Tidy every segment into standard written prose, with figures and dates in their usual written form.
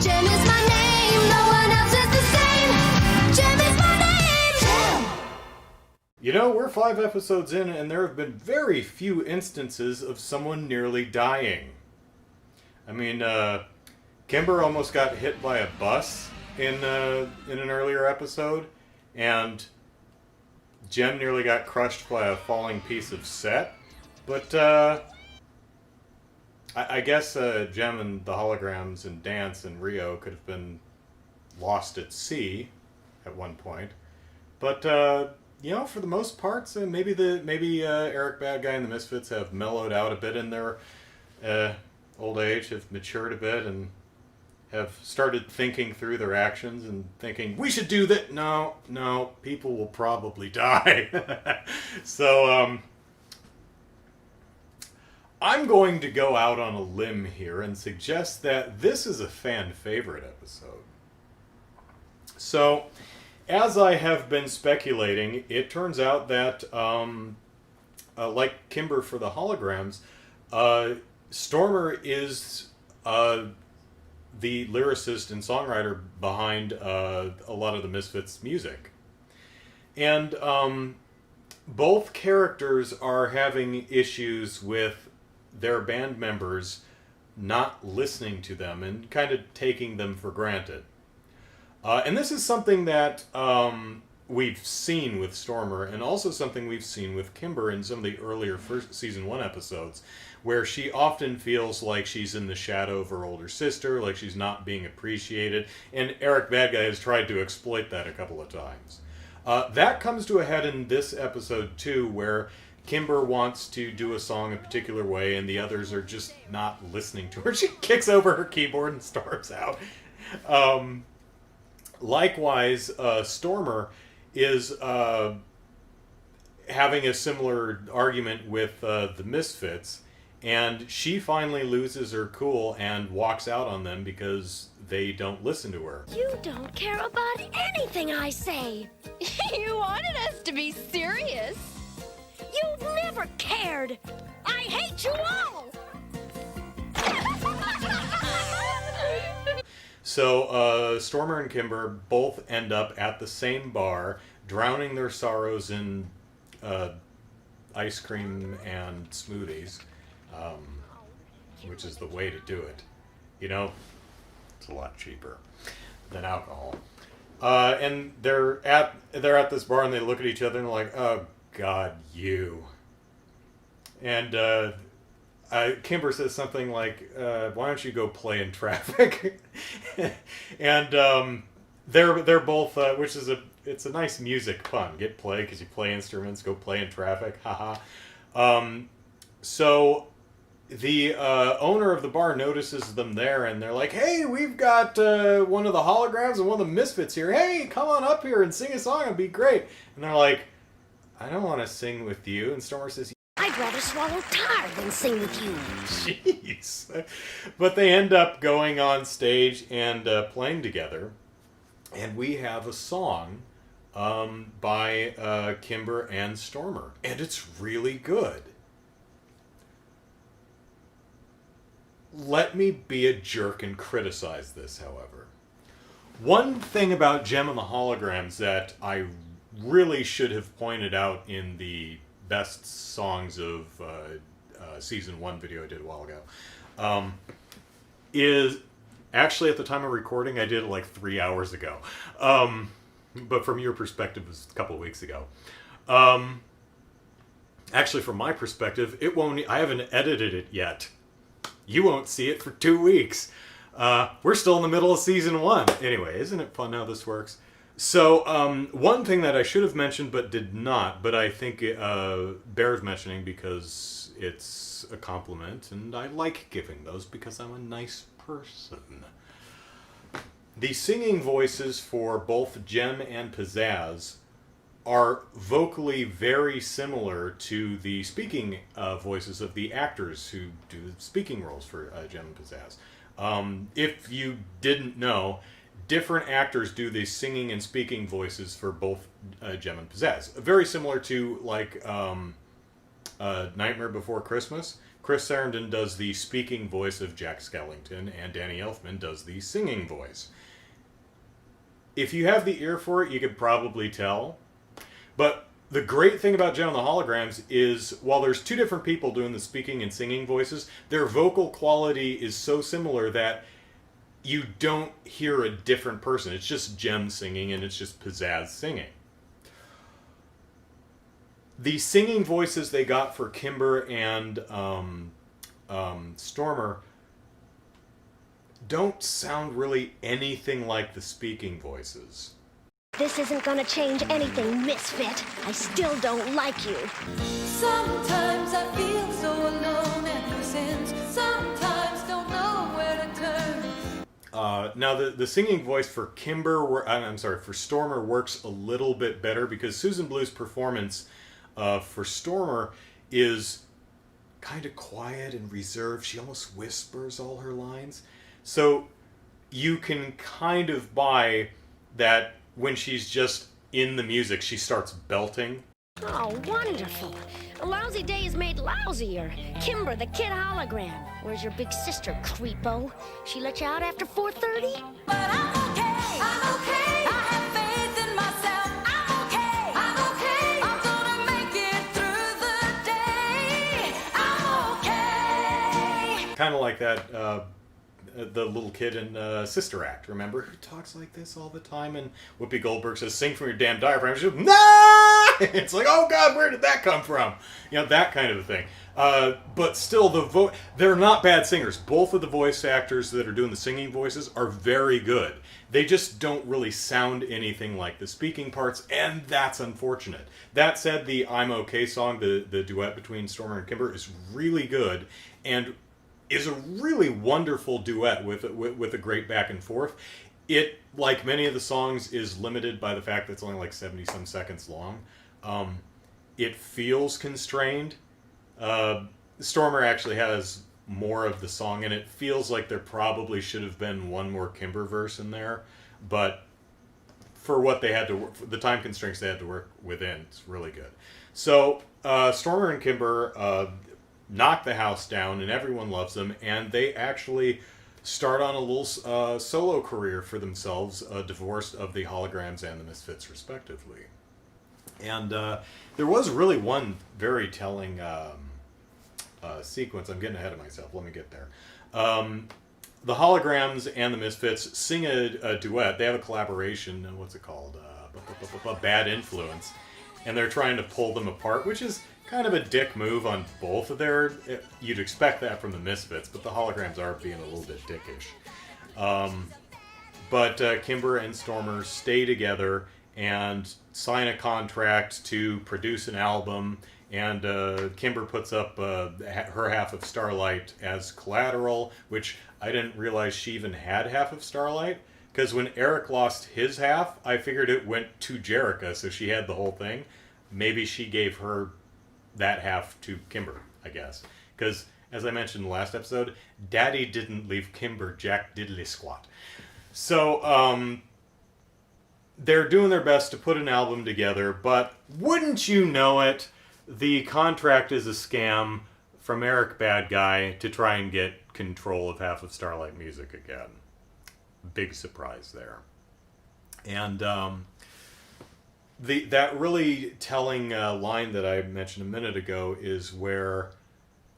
Jem is my name, no one else is the same. Jem is my name. Jem. You know, we're 5 episodes in, and there have been very few instances of someone nearly dying. I mean, Kimber almost got hit by a bus in an earlier episode, and Jem nearly got crushed by a falling piece of set. But I guess Jem and the Holograms and Dance and Rio could have been lost at sea at one point. But you know, for the most part, maybe Eric Bad Guy and the Misfits have mellowed out a bit in their old age, have matured a bit, and have started thinking through their actions and thinking, we should do that. No, people will probably die. So, I'm going to go out on a limb here and suggest that this is a fan favorite episode. So, as I have been speculating, it turns out that, like Kimber for the Holograms, Stormer is the lyricist and songwriter behind a lot of the Misfits' music. And both characters are having issues with their band members not listening to them and kind of taking them for granted. And this is something that we've seen with Stormer, and also something we've seen with Kimber in some of the earlier first season 1 episodes, where she often feels like she's in the shadow of her older sister, like she's not being appreciated, and Eric Bad Guy has tried to exploit that a couple of times. That comes to a head in this episode too, where Kimber wants to do a song a particular way, and the others are just not listening to her. She kicks over her keyboard and storms out. Likewise, Stormer is having a similar argument with the Misfits, and she finally loses her cool and walks out on them because they don't listen to her. You don't care about anything I say. You wanted us to be serious. You've never cared. I hate you all. So, Stormer and Kimber both end up at the same bar, drowning their sorrows in ice cream and smoothies, which is the way to do it. You know, it's a lot cheaper than alcohol. And they're at this bar, and they look at each other and they're like, "Oh God, you." And Kimber says something like, "Why don't you go play in traffic?" And they're both, which is it's a nice music pun. Get play because you play instruments. Go play in traffic. Haha. So the owner of the bar notices them there, and they're like, "Hey, we've got one of the Holograms and one of the Misfits here. Hey, come on up here and sing a song. It'd be great." And they're like, "I don't want to sing with you." And Stormer says, I'd rather swallow tar than sing with you. "Jeez." But they end up going on stage and playing together. And we have a song by Kimber and Stormer. And it's really good. Let me be a jerk and criticize this, however. One thing about Jem and the Holograms that I really should have pointed out in the best songs of season 1 video I did a while ago is actually, at the time of recording, I did it like 3 hours ago. But from your perspective, it was a couple of weeks ago. Actually, from my perspective, I haven't edited it yet. You won't see it for 2 weeks. We're still in the middle of season 1. Anyway, isn't it fun how this works? So, one thing that I should have mentioned but did not, but I think bears mentioning because it's a compliment, and I like giving those because I'm a nice person. The singing voices for both Jem and Pizzazz are vocally very similar to the speaking voices of the actors who do the speaking roles for Jem and Pizzazz. If you didn't know, different actors do the singing and speaking voices for both Jem and Pizzazz. Very similar to, like, Nightmare Before Christmas. Chris Sarandon does the speaking voice of Jack Skellington, and Danny Elfman does the singing voice. If you have the ear for it, you could probably tell. But the great thing about Jen and the Holograms is, while there's two different people doing the speaking and singing voices, their vocal quality is so similar that you don't hear a different person. It's just Jem singing, and it's just pizzazz singing. The singing voices they got for Kimber and Stormer don't sound really anything like the speaking voices. This isn't gonna change anything, Misfit. I still don't like you. Sometimes I feel so alone and losing. Sometimes don't know where to turn. Now the singing voice for for Stormer works a little bit better because Susan Blue's performance for Stormer is kind of quiet and reserved. She almost whispers all her lines. So you can kind of buy that when she's just in the music, she starts belting. Oh, wonderful. A lousy day is made lousier. Kimber, the kid hologram. Where's your big sister, creepo? She let you out after 4:30? But I'm okay. I'm okay. I have faith in myself. I'm okay. I'm okay. I'm gonna make it through the day. I'm okay. Kind of like that, the little kid in Sister Act, remember? Who talks like this all the time, and Whoopi Goldberg says, "Sing from your damn diaphragm." She's like, "Nah!" It's like, oh God, where did that come from? You know, that kind of a thing. But still, they're not bad singers. Both of the voice actors that are doing the singing voices are very good. They just don't really sound anything like the speaking parts, and that's unfortunate. That said, the I'm Okay song, the duet between Stormer and Kimber, is really good, and is a really wonderful duet with a great back and forth. It, like many of the songs, is limited by the fact that it's only like 70-some seconds long. It feels constrained. Stormer actually has more of the song, and it feels like there probably should have been one more Kimber verse in there, but for what they had to work, for the time constraints they had to work within, it's really good. So Stormer and Kimber knock the house down, and everyone loves them, and they actually start on a little solo career for themselves, divorced of the Holograms and the Misfits, respectively. And there was really one very telling sequence. I'm getting ahead of myself. Let me get there. The Holograms and the Misfits sing a duet. They have a collaboration. What's it called? Bad Influence. And they're trying to pull them apart, which is kind of a dick move on both of their... You'd expect that from the Misfits, but the Holograms are being a little bit dickish. But Kimber and Stormer stay together and sign a contract to produce an album, and Kimber puts up her half of Starlight as collateral, which I didn't realize she even had half of Starlight, because when Eric lost his half, I figured it went to Jerica, so she had the whole thing. Maybe she gave her that half to Kimber, I guess. Because, as I mentioned in the last episode, Daddy didn't leave Kimber jack diddly squat. So, they're doing their best to put an album together, but wouldn't you know it, the contract is a scam from Eric Bad Guy to try and get control of half of Starlight Music again. Big surprise there. And that really telling line that I mentioned a minute ago is where...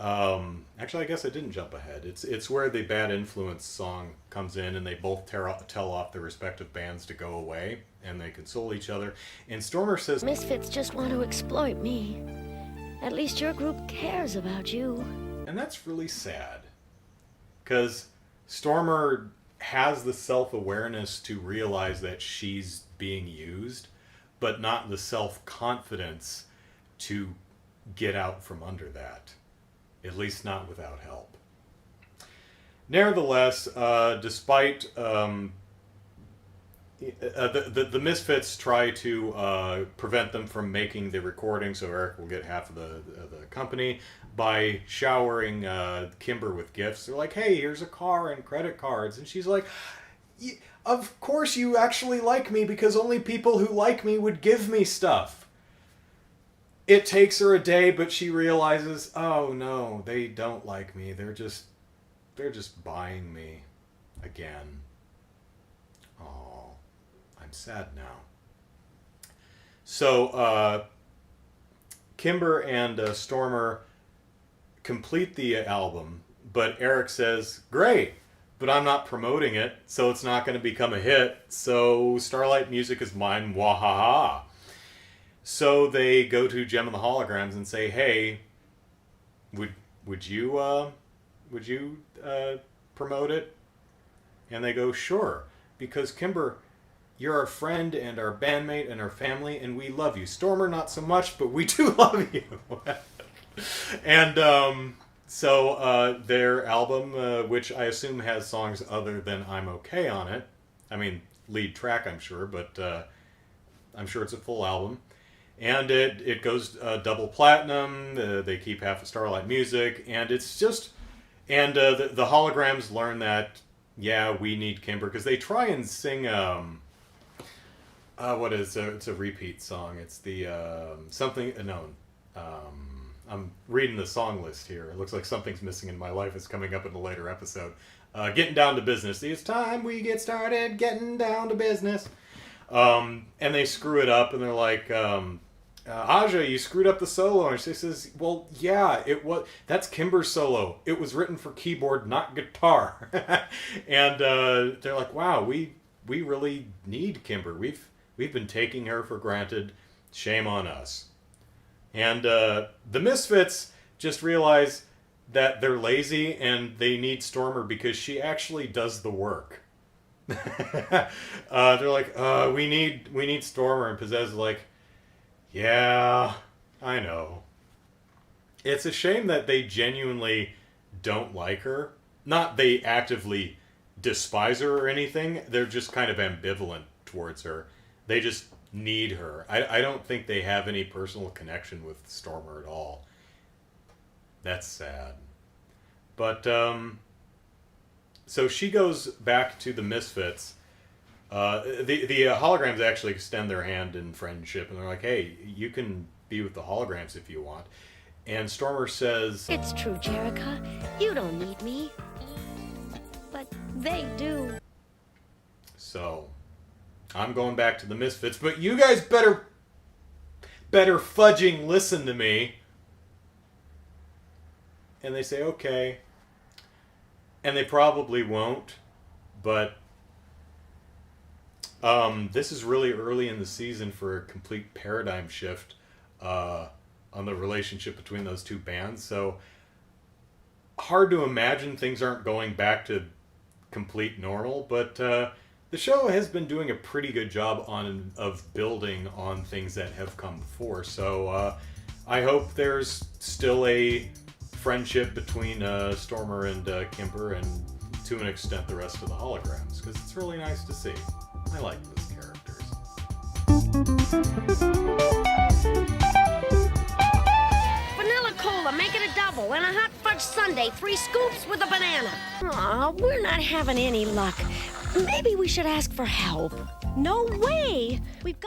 actually, I guess I didn't jump ahead. It's where the Bad Influence song comes in, and they both tell off their respective bands to go away, and they console each other. And Stormer says, Misfits just want to exploit me. At least your group cares about you. and that's really sad, because Stormer has the self-awareness to realize that she's being used, but not the self-confidence to get out from under that. At least not without help. Nevertheless, despite the Misfits try to prevent them from making the recording, so Eric will get half of the company, by showering Kimber with gifts. They're like, hey, here's a car and credit cards. And she's like, of course you actually like me, because only people who like me would give me stuff. it takes her a day, but she realizes, oh no, they don't like me. They're just buying me again. Oh, I'm sad now. So, Kimber and Stormer complete the album, but Eric says, great, but I'm not promoting it, so it's not going to become a hit, so Starlight Music is mine, wahaha. So they go to JEM and the Holograms and say, hey, would you promote it? And they go, sure, because Kimber, you're our friend and our bandmate and our family, and we love you. Stormer, not so much, but we do love you. And so their album, which I assume has songs other than I'm Okay on it, I mean, lead track, I'm sure, but I'm sure it's a full album. And it goes double platinum. They keep half of Starlight Music, and it's just... And the Holograms learn that, yeah, we need Kimber, because they try and sing... it's a repeat song. It's the I'm reading the song list here. It looks like Something's Missing in My Life is coming up in a later episode. Getting Down to Business. It's time we get started getting down to business. And they screw it up, and they're like, Aja, you screwed up the solo. And she says, well, yeah, that's Kimber's solo. It was written for keyboard, not guitar. And they're like, wow, we really need Kimber. We've been taking her for granted. Shame on us. And the Misfits just realize that they're lazy and they need Stormer because she actually does the work. They're like, we need Stormer, and Pizzazz is like, yeah, I know. It's a shame that they genuinely don't like her. Not they actively despise her or anything. They're just kind of ambivalent towards her. They just need her. I don't think they have any personal connection with Stormer at all. That's sad. But, so she goes back to the Misfits. The Holograms actually extend their hand in friendship, and they're like, hey, you can be with the Holograms if you want. And Stormer says... It's true, Jerica. You don't need me. But they do. So, I'm going back to the Misfits, but you guys better fudging listen to me. And they say, okay. And they probably won't, but this is really early in the season for a complete paradigm shift on the relationship between those two bands. So hard to imagine things aren't going back to complete normal, but the show has been doing a pretty good job of building on things that have come before. So I hope there's still a friendship between Stormer and Kimber, and to an extent the rest of the Holograms, because it's really nice to see. I like those characters. Vanilla cola, make it a double, and a hot fudge sundae, 3 scoops with a banana. Aw, we're not having any luck. Maybe we should ask for help. No way! We've got